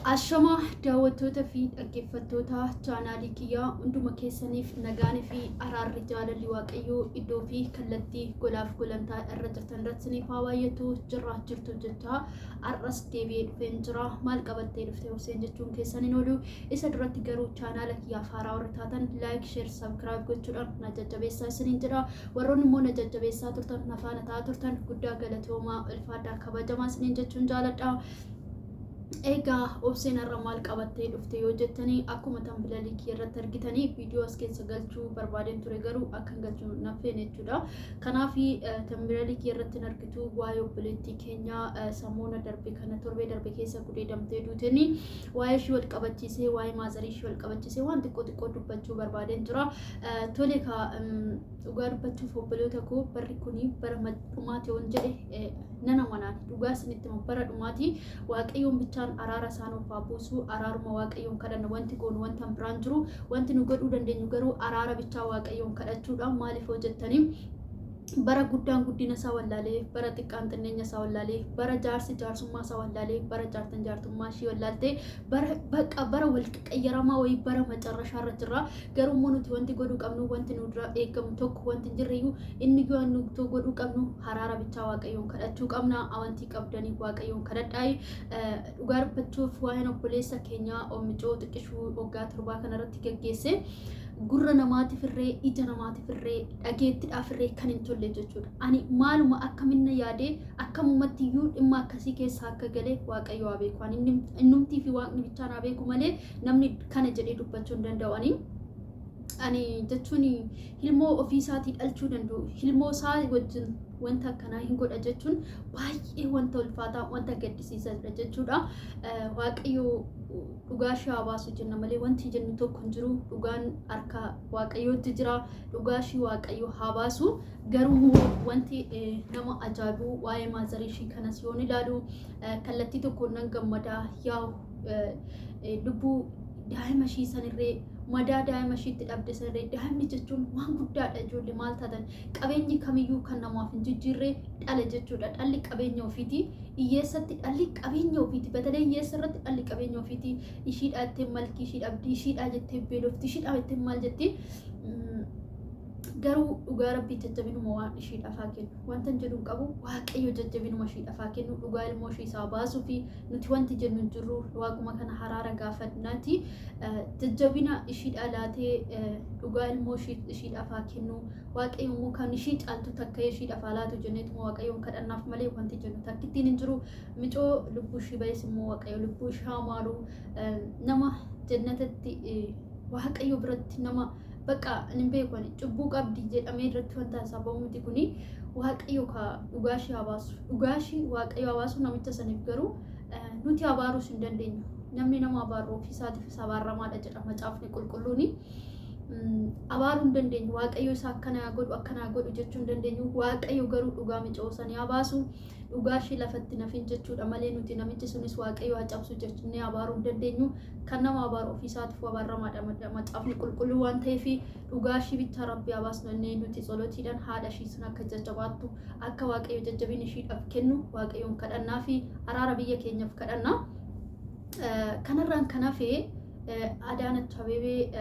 Ashama daawwattoota fi dhaggeeffattoota chaanaalii kiyyaa hunduma keessaniif nagaanii fi araarri jaalalli waaqayyoo iddoo fi kallattii golaaf golantaa irra jirtan irratti isiniif haa baay'atu jirtu jecha har'as deebi'ee dhufeen jira. Maal qabattee dhuftee Huseen jechuun keessaniin oolu isa duratti garuu chaanaala kiyyaaf haaraa warra taatan laayik sheer sabskiraayib gochuudhaan na jajjabeessaa isiniin jedha. Warroonni immoo na jajjabeessaa turtan na faana ta'aa turtan guddaa galatoomaa ulfaadhaa kabajamaa isiniin jechuun jaaladha. Egaa obseen irra maal qabattee dhufte yoo jettanii akkuma tambilalii irratti argitanii viidiyoo as keessa galchuu barbaadeen ture garuu akka hin galchuu nafeen jechuudha. Kanaaf tambilalii irratti argitu waa'ee obboleettii keenya samoona darbe kana torbee darbe keessa gudeedamtee duutanii waa'ee ishee wal qabachiisee waa'ee maazarii ishee wal qabachiisee waan xiqqoo dubbachuu barbaadeen jira. Tole ka dhugaa dubbachuuf obboleota koo barri kuni bara dhumaati yoon jedhe nana manaan dhugaa isinitti bara dhumaati waaqayyoon bichaan araara isaan of buusu araaruma waaqayyoon kadhanna wanti goonu wanta biraan jiru wanti nu godhuu dandeenyu garuu araara bichaa waaqayyoon kadhachuudha. Maaliif jettanii bara guddaan guddina isaa wallaalee bara xiqqaan xinneenya isaa wallaalee bara jaarsi jaarsummaa isaa wallaalee bara jaartan jaartummaa ishee wallaaltee bara wal qayyaramaa wayii bara macarrashaa irra jirra. Garuu immoo nuti wanti godhuu qabnu wanti nu dura eegamu tokko wanti hin jirreyyuu inni nu godhuu qabnu araara bichaa waaqayyoon kadhachuu qabna. Amantii qabdanii waaqayyoon kadhadhaa. Dhugaa dubbachuuf waa'een obboleessa keenyaa Oomicoo xiqqishuu waggaa 7 kanarratti gaggeesse gurra namaatiif irree ija namaatiif irree dhageettiidhaaf irree kan hin tolle jechuudha. Ani maaluma akkaminna yaadee akkamumatti iyyuu dhimma akkasii keessa akka galee waaqayyo haa beeku. Innumtii fi waaqni bichaan haa beeku malee namni kana jedhee dubbachuu hin danda'u. Ani jechuun ilmoo ofiisaatii dhalchuu danda'u ilmoo isaa wajjin wanta akkanaa hin godha jechuun baay'ee wanta ulfaataa wanta gaddisiisaadha jechuudha. Waaqayyo dhugaa ishee haa baasu jenna malee wanti jennu tokko hin jiru. Dhugaan harka waaqayyootti jira. Dhugaa ishee waaqayyo haa baasu. Garuu wanti nama ajaa'ibu waa'ee maazarii ishee kanas yoon ilaalu kallattii tokkoon nan gammadaa. Yaa lubbuu daa'ima ishee sanirree madaa daa'ima isheetti dhabde sanirree daa'imni jechuun waan guddaadha. Ijoollee maal taatan qabeenyi kamiyyuu kan namaaf hin jijjiirree dhala jechuudha. Dhalli qabeenya ofiiti. Hiyyeessatti dhalli qabeenya ofiiti. Batalee hiyyeessa irratti dhalli qabeenya ofiiti. Ishiidhaa jettee malkii ishii dhabdi. Ishiidhaa jettee beelofti. Ishiidhaa jettee maal jetti. Garuu dhugaa rabbii jajjabinuma waan ishiidhaaf haa kennu. Wanta jedhu qabu waaqayyo jajjabinuma ishiidhaaf haa kennu. Dhugaa ilmoo ishii isaa baasuu fi nuti wanti jennu hin jirru waaquma kana haraara gaafadnaati. Jajjabina ishiidhaa laatee dhugaa ilmoo ishiidhaaf haa kennu. Waaqayyo immoo kan ishii caaltu takka ishiidhaaf haa laatu jenneetuma waaqayyoon kadhannaaf malee wanti jennu takkittiin hin jiru. Micoo lubbuu ishii baay'is immoo waaqayyo lubbuu ishii haa maaru. Nama jannatatti waaqayyo biratti nama bakka hin beekne cubbuu qabdi jedhamee irratti wanta sababu miti kuni waaqayyo ka dhugaa ishee haa baasu. Dhugaa ishee waaqayyo haa baasu namicha saniif garuu nuti abaaruus hin dandeenyu. Namni nama abaaru ofiisaatiif abaaramaadha jedha macaafni qulqulluuni. Abaaruu hin dandeenyu. Waaqayyo isa akkana godhu jechuu hin dandeenyu. Waaqayyo garuu dhugaa micoo sanii haa baasu. Dhugaa ishee lafatti nafin jechuudha malee nuti namichi sunis waaqayyo haa cabsu jechuu abaaruu hin dandeenyu. Kan nama abaaru ofiisaatiif abaaramaadha macaafni qulqulluu waan ta'eef dhugaa ishee bicha rabbi haa baasnu inni nuti tsolotiidhaan haadha ishee sun akka jajjabaattu akka waaqayyo jajjabina isheedhaaf kennu waaqayyoon kadhannaa fi araara biyya keenyaaf kadhannaa. Kanarraan kan hafe Adaanach Abeebee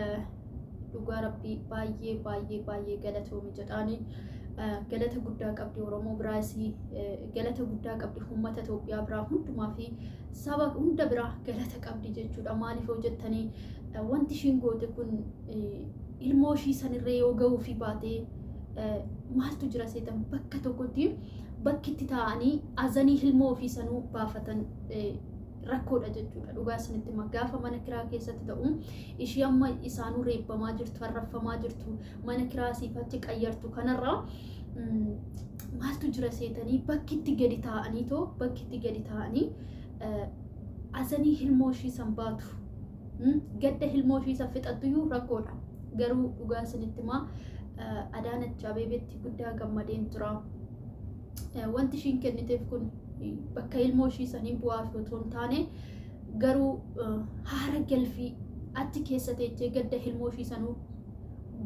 dhugaa rabbii baay'ee galatoomi jedhaanii galata guddaa qabdi. Oromoo biraas galata guddaa qabdi. Uummata Itoophiyaa biraa hundumaa fi saba hunda biraa galata qabdi jechuudha. Maaliif jettanii wanti ishiin goote kun ilmoo ishii sanirree yoo gahuu fi baatee maaltu jira seetan bakka tokkotti bakki itti taa'anii azanii ilmoo ofii sanuu baafatan rakkoodha jechuudha. Dhugaa isinitti gaafa mana kiraa keessatti ta'u ishii amma isaanuu reebbamaa jirtu harraffamaa jirtu mana kiraa siifachi qayyartu kanarraa maaltu jira seetanii bakki itti gadi taa'anii azanii ilmoo ishii san baatu gadda ilmoo ishii san fixattuyyuu rakkoodha. Garuu dhugaa isinitti Adaanach Abeebeetti guddaa gammadeen jira. Wanti ishiin kenniteef kun bakka ilmoo ishii sanii bu'aaf otoo hin taane garuu haara galfii achi keessa teessee gadda ilmoo ishii sanuu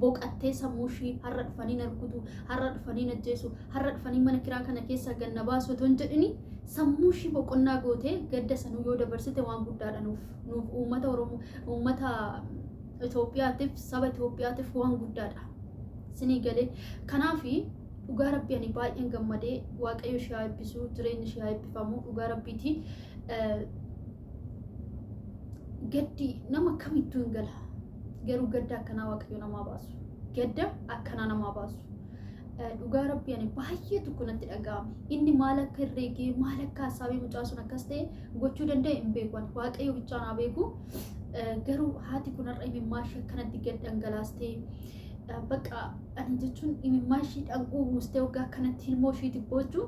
boqattee sammuu ishii har'a dhufanii narkutu har'a dhufanii najjeesu har'a dhufanii mana kiraa kana keessa ganna baasu otoo hin jedhini sammuu ishii boqonnaa gootee gadda sanuu yoo dabarsite waan guddaadha nuuf uummata Oromoo uummata Itoophiyaatiif saba Itoophiyaatiif waan guddaadha sinii galee kanaafi dhugaa rabbii ani baay'een gammadee waaqayyo ishee haa eebbisu jireenyi ishee haa eebbifamu dhugaa rabbiiti gaddi nama kamittuu hin gala garuu gadda akkanaa waaqayyo namaa baasu gadda akkanaa namaa baasu dhugaa rabbii ani baay'ee tokko natti dhaga'ame inni maal akka herreegee maal akka hasaabee mucaa sun akkas ta'e gochuu danda'e hin beeku waaqayyo bichaan haa beeku garuu haati kun har'a imimmaashii akkanatti gad dhangalaastee bakka ani jechuun imimmaashii dhanquu buustee waggaa akkanatti ilmoo ishiitti boochuu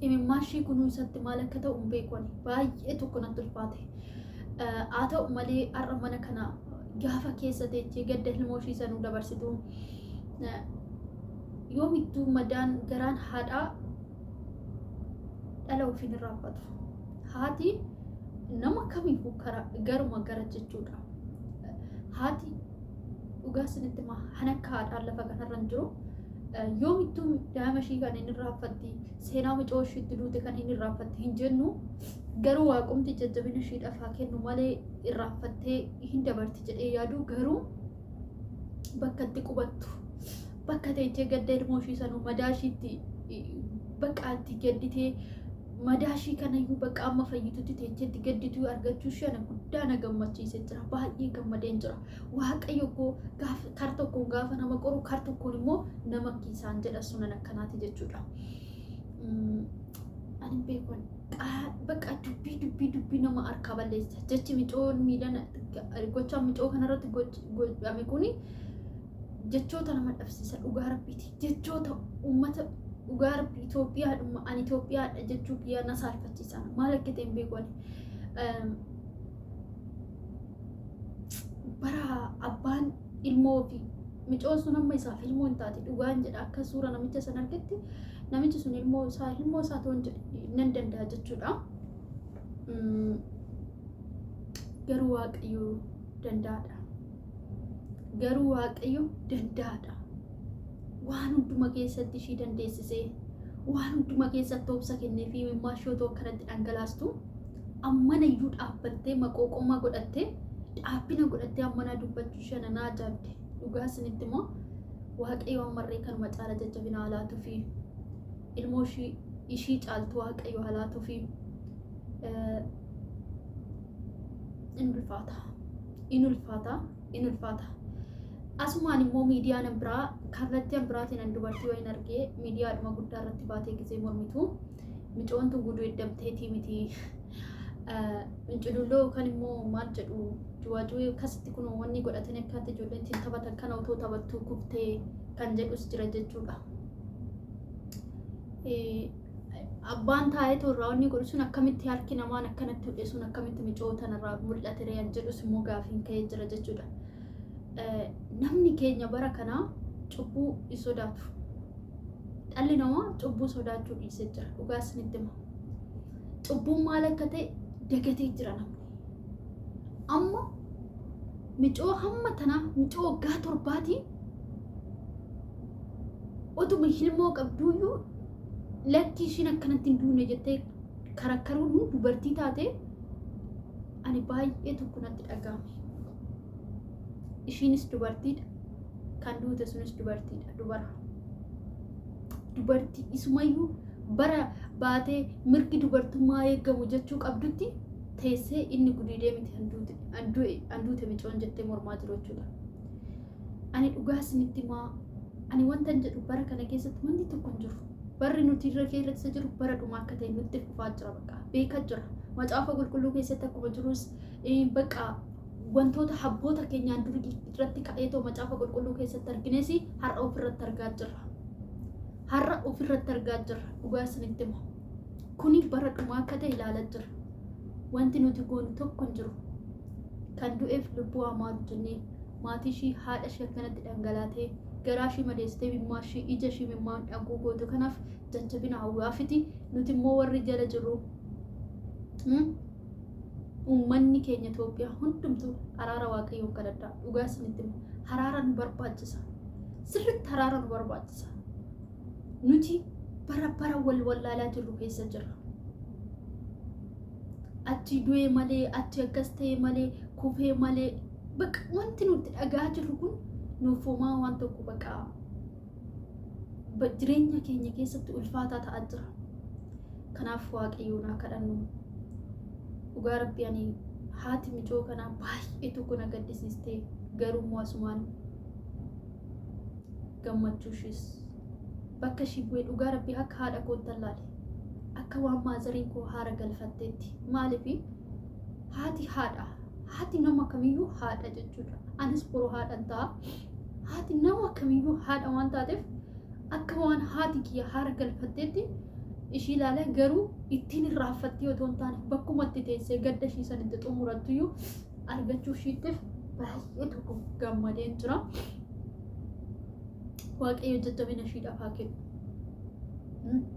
imimmaashii kunuu isatti maal akka ta'u hin beeku baay'ee tokko natti ulfaate haa ta'u malee har'a mana kana gaafa keessa teechee gadda ilmoo ishii sanuu dabarsitu yoomittuu madaan garaan haadhaa dhala ofiin irraanfatu haati nama kamiifuu garuma gara jechuudha haati dhugaa isinitti hanakka haadhaan lafa kanarra hin jiru yoomittuu daa'ima ishii kan inni irraanfatti seenaa mucoo ishiitti duute kan inni irraanfatti hin jennu garuu waaqumti jajjabina ishiidhaaf haa kennu malee irraanfattee hin dabarti jedhee yaadu garuu bakka itti qubattu bakka teechee gadda ilmoo ishii sanuu madaa ishiitti bakka itti gadditee madaa ishii kanayyuu bakka amma fayyitutti teecheetti gaddituu argachuu ishee ana guddaa na gammachiisee jira baay'ee gammadeen jira waaqayyo koo kar tokkoon gaafa nama qoru kar tokkoon immoo nama kiisaan jedha sunan akkanaati jechuudha ani beekon bakka dubbii nama harkaa balleessa jechi micoon miidhana gochaan micoo kanarratti godhame kuni jechoota nama dhabsiisa dhugaa rabbiiti jechoota uummata dhugaa rabbii Itoophiyaadhuma ani Itoophiyaadha jechuu kiyyaa na saalfachiisan maal akka ta'e hin beeku bara abbaan ilmoo fi micoon sun amma isaaf ilmoo hin taate dhugaan jedha akka suura namicha san argetti namichi sun ilmoo isaa ta'uun nan danda'a jechuudha garuu waaqayyo danda'aadha garuu waaqayyo danda'aadha waan hunduma keessatti ishii dandeessisee waan hunduma keessatti obsa kennee fi imimmaashii otoo akkanatti dhangalaastu ammana iyyuu dhaabbattee maqooqomaa godhattee dhaabbina godhattee ammanaa dubbachuu ishee na ajaa'ibde dhugaa isinitti immoo waaqayyo ammarree kanuma caala jajjabina haalaatuu fi ilmoo ishii caaltu waaqayyo haalaatuu fi in ulfaata asumaan immoo miidiyaan biraa kallattiin biraatiin an dubartii wayin argee miidiyaadhuma guddaa irratti baatee gisee mormitu micoontu guduu eddamteetii miti Incululloo kan immoo maal jedhu juwaajuu akkasitti kun wanni godhatan akkaatti ijoolleen ittiin taphatan kana otoo taphattuu kuftee kan jedhus jira jechuudha. Abbaan taa'ee toorraa wanni godhu sun akkamitti harki namaan akkanatti hodhe sun akkamitti micootan irraa mul'ate re'an jedhus immoo gaafiin ka'ee jira jechuudha. Namni keenya bara kanaa cubbuu hin sodaatu. Dhalli namaa cubbuu sodaachuu dhiisee jira. Dhugaa isinitti hima. Cubbuun maal akka ta'e dagatee jira namni. Amma micoo hamma tanaa micoo waggaa torbaatii otuma hilmoo qabduuyyuu lakki ishiin akkanatti hin duune jettee karakkaruun dubartii taate ani baay'ee tokko natti dhagahame. Ishiinis dubartiidha. Kan duute sunis dubartiidha. Dubartii isumayyuu bara baatee mirgi dubartummaa eegamu jechuu qabdutti teessee inni gudiidee miti handuute micoon jettee mormaa jiru jechuudha. Ani dhugaa isinitti himaa ani wanta jedhu bara kana keessatti wanti tokko hin jiru. Barri nuti irra keessa jiru bara dhumaa akka ta'e nutti dhufaa jira bakka beekaa jira. Macaafa qulqulluu keessatti akkuma jirus bakka wantoota habboota keenyaan durii irratti ka'eetoo macaafa qulqulluu keessatti argines har'a ofirratti argaa jirra. Har'a ofirratti argaa jirra. Dhugaa isinitti himaa. Kuni bara dhumaa akka ta'e ilaalaa jirra. Wanti nuti goonu tokko hin jiru. Kan du'eef lubbuu hamaa jennee maatii ishii haadha ishee akkanatti dhangalaatee garaa ishii madeessitee mimmaa ishii ija ishii mimmaan dhaguu gootu kanaaf jajjabina hawwaafiti nuti immoo warri jala jirru uummanni keenya Itoophiyaa hundumtuu araara waaqayyoon kadhadhaa. Dhugaa isinitti himaa. Araaran barbaachisa. Sirriitti araaran barbaachisa. Nuti bara wal wallaalaa jirru keessa jirra. Achi du'ee malee, achi akkas ta'e malee, kufee malee, bakka wanti nuti dhagaa jirru kun nuuf homaa waan tokko bakka jireenya keenya keessatti ulfaataa ta'aa jira. Kanaaf waaqayyoon haa kadhannu. Dhugaa Rabbi ani haati michoo kanaa baay'ee tokko na gaddisiistee garuu asumaan gammachuushis bakka ishii bu'ee dhugaa Rabbi akka haadha kootti laale. Akka waan maazariin koo haara galfatteetti. Maaliif haati haadha. Haati nama kamiyyuu haadha jechuudha. Anis boroo haadhan ta'a. Haati nama kamiyyuu haadha waan taateef akka waan haati kiyya haara galfatteetti ishii ilaalee garuu ittiin irraanfattee otoo hin taane bakkumatti teessee gadda ishii sanitti xumurattuyyuu argachuu ishiittiif baay'ee tokko gammadeen jira. Waaqayyo jajjabina ishiidhaaf haa kennu.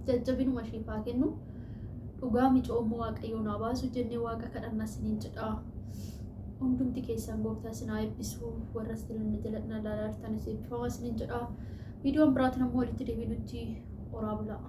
Jajjabinuma ishiif haa kennu. Dhugaa micoommoo waaqayyoon haa baasu jennee waaqa kadhannaa isiniin jedha. Hundumti keessan gooftaa isin haa eebbisu. Warra isin jalatti na ilaalaa jirtanis eebbifamaa isiniin jedha. Viidiyoon biraatiin ammoo walitti deebinutti horaa bulaa.